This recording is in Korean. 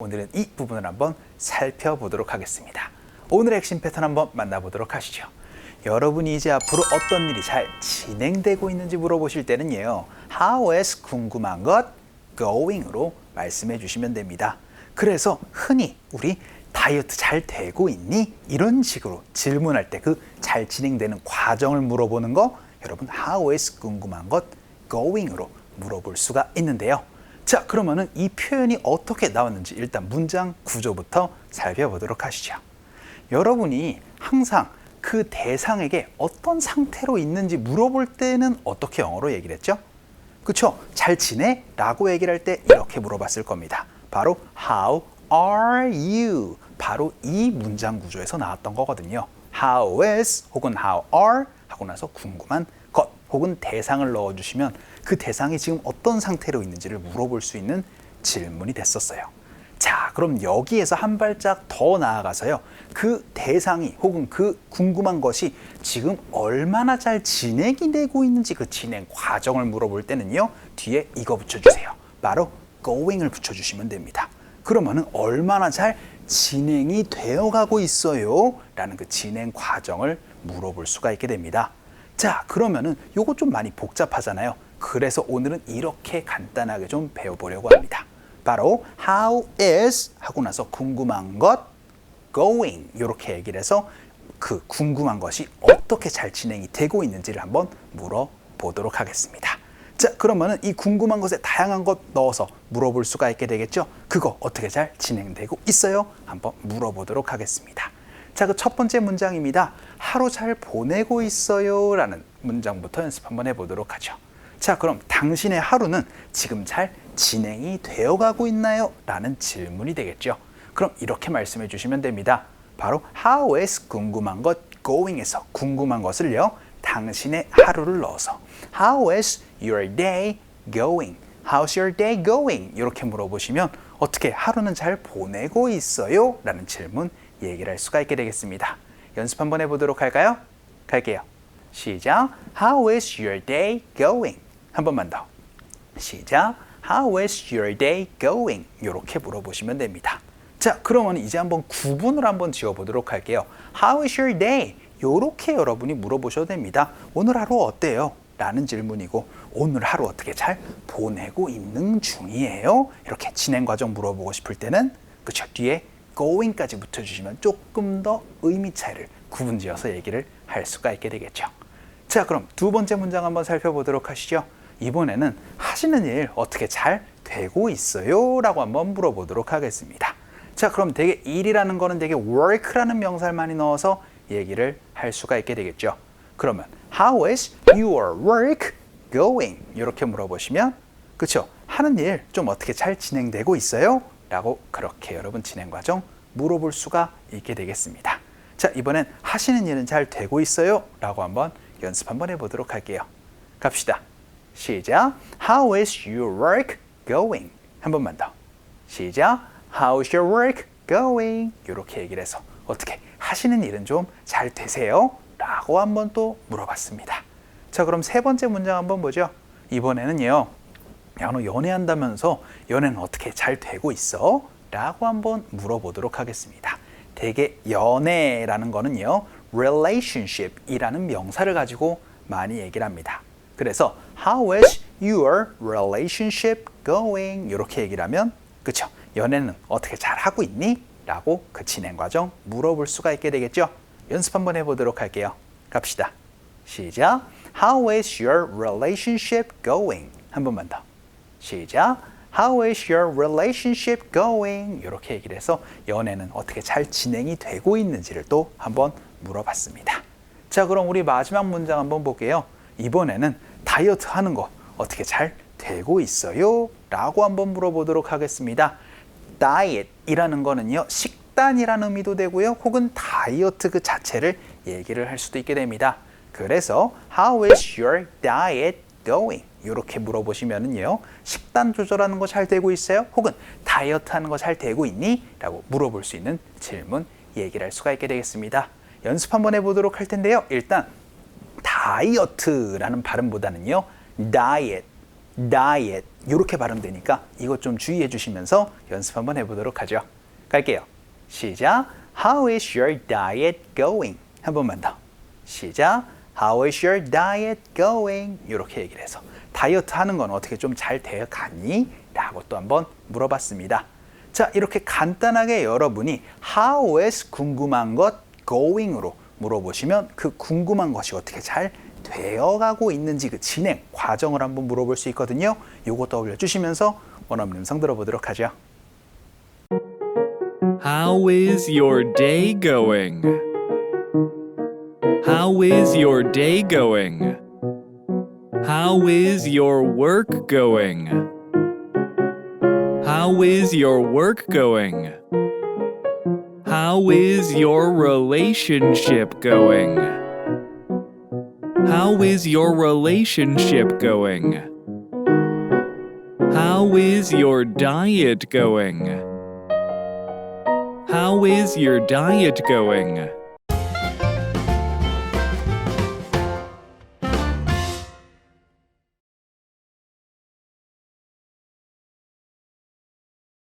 오늘은 이 부분을 한번 살펴보도록 하겠습니다. 오늘의 핵심 패턴 한번 만나보도록 하시죠. 여러분이 이제 앞으로 어떤 일이 잘 진행되고 있는지 물어보실 때는요, How is 궁금한 것 going으로 말씀해 주시면 됩니다. 그래서 흔히 우리 다이어트 잘 되고 있니? 이런 식으로 질문할 때 그 잘 진행되는 과정을 물어보는 거 여러분 How is 궁금한 것 going으로 물어볼 수가 있는데요. 자, 그러면은 이 표현이 어떻게 나왔는지 일단 문장 구조부터 살펴보도록 하시죠. 여러분이 항상 그 대상에게 어떤 상태로 있는지 물어볼 때는 어떻게 영어로 얘기를 했죠? 그쵸? 잘 지내? 라고 얘기를 할 때 이렇게 물어봤을 겁니다. 바로 How are you? 바로 이 문장 구조에서 나왔던 거거든요. How is 혹은 how are 하고 나서 궁금한 것 혹은 대상을 넣어주시면 그 대상이 지금 어떤 상태로 있는지를 물어볼 수 있는 질문이 됐었어요. 자, 그럼 여기에서 한 발짝 더 나아가서요. 그 대상이 혹은 그 궁금한 것이 지금 얼마나 잘 진행이 되고 있는지 그 진행 과정을 물어볼 때는요. 뒤에 이거 붙여주세요. 바로 going을 붙여주시면 됩니다. 그러면은 얼마나 잘 진행이 되어가고 있어요? 라는 그 진행 과정을 물어볼 수가 있게 됩니다. 자, 그러면은 요거 좀 많이 복잡하잖아요. 그래서 오늘은 이렇게 간단하게 좀 배워보려고 합니다. 바로 How is 하고 나서 궁금한 것 going 이렇게 얘기를 해서 그 궁금한 것이 어떻게 잘 진행이 되고 있는지를 한번 물어보도록 하겠습니다. 자, 그러면은 이 궁금한 것에 다양한 것 넣어서 물어볼 수가 있게 되겠죠. 그거 어떻게 잘 진행되고 있어요? 한번 물어보도록 하겠습니다. 자, 그 첫 번째 문장입니다. 하루 잘 보내고 있어요? 라는 문장부터 연습 한번 해보도록 하죠. 자, 그럼 당신의 하루는 지금 잘 진행이 되어가고 있나요? 라는 질문이 되겠죠. 그럼 이렇게 말씀해 주시면 됩니다. 바로 How is 궁금한 것 going에서 궁금한 것을요. 당신의 하루를 넣어서 How is your day going? How's your day going? 이렇게 물어보시면 어떻게 하루는 잘 보내고 있어요? 라는 질문 얘기를 할 수가 있게 되겠습니다. 연습 한번 해보도록 할까요? 갈게요. 시작. How is your day going? 한 번만 더. 시작. How is your day going? 이렇게 물어보시면 됩니다. 자, 그러면 이제 한번 구분을 한번 지어보도록 할게요. How is your day? 이렇게 여러분이 물어보셔도 됩니다. 오늘 하루 어때요? 라는 질문이고 오늘 하루 어떻게 잘 보내고 있는 중이에요? 이렇게 진행 과정 물어보고 싶을 때는 그쵸? 뒤에 going까지 붙여주시면 조금 더 의미 차이를 구분지어서 얘기를 할 수가 있게 되겠죠. 자, 그럼 두 번째 문장 한번 살펴보도록 하시죠. 이번에는 하시는 일 어떻게 잘 되고 있어요? 라고 한번 물어보도록 하겠습니다. 자, 그럼 되게 일이라는 거는 되게 work라는 명사를 많이 넣어서 얘기를 할 수가 있게 되겠죠. 그러면 How is your work going? 이렇게 물어보시면 그쵸? 하는 일 좀 어떻게 잘 진행되고 있어요? 라고 그렇게 여러분 진행 과정 물어볼 수가 있게 되겠습니다. 자, 이번엔 하시는 일은 잘 되고 있어요? 라고 한번 연습 한번 해보도록 할게요. 갑시다. 시작. How is your work going? 한 번만 더. 시작. How is your work going? 이렇게 얘기를 해서 어떻게 하시는 일은 좀 잘 되세요? 라고 한번 또 물어봤습니다. 자, 그럼 세 번째 문장 한번 보죠. 이번에는요. 너 연애한다면서 연애는 어떻게 잘 되고 있어? 라고 한번 물어보도록 하겠습니다. 되게 연애라는 거는요. relationship 이라는 명사를 가지고 많이 얘기를 합니다. 그래서 How is your relationship going? 이렇게 얘기를 하면 그쵸? 연애는 어떻게 잘하고 있니? 라고 그 진행 과정 물어볼 수가 있게 되겠죠. 연습 한번 해보도록 할게요. 갑시다. 시작. How is your relationship going? 한 번만 더. 시작. How is your relationship going? 이렇게 얘기를 해서 연애는 어떻게 잘 진행이 되고 있는지를 또 한번 물어봤습니다. 자, 그럼 우리 마지막 문장 한번 볼게요. 이번에는 다이어트 하는 거 어떻게 잘 되고 있어요? 라고 한번 물어보도록 하겠습니다. 다이어트이라는 거는요. 식단이라는 의미도 되고요. 혹은 다이어트 그 자체를 얘기를 할 수도 있게 됩니다. 그래서 How is your diet going? 이렇게 물어보시면은요. 식단 조절하는 거 잘 되고 있어요? 혹은 다이어트 하는 거 잘 되고 있니? 라고 물어볼 수 있는 질문 얘기를 할 수가 있게 되겠습니다. 연습 한번 해보도록 할 텐데요. 일단 다이어트라는 발음보다는요. diet 이렇게 발음되니까 이것 좀 주의해 주시면서 연습 한번 해보도록 하죠. 갈게요. 시작. How is your diet going? 한 번만 더. 시작. How is your diet going? 이렇게 얘기를 해서 다이어트 하는 건 어떻게 좀 잘 되어 가니? 라고 또 한번 물어봤습니다. 자, 이렇게 간단하게 여러분이 How is 궁금한 것 going으로 물어보시면 그 궁금한 것이 어떻게 잘 되어가고 있는지 그 진행 과정을 한번 물어볼 수 있거든요. 요거 떠올려 주시면서 원어민 음성 들어보도록 하죠. How is your day going? How is your day going? How is your work going? How is your work going? How is your relationship going? How is your relationship going? How is your diet going? How is your diet going?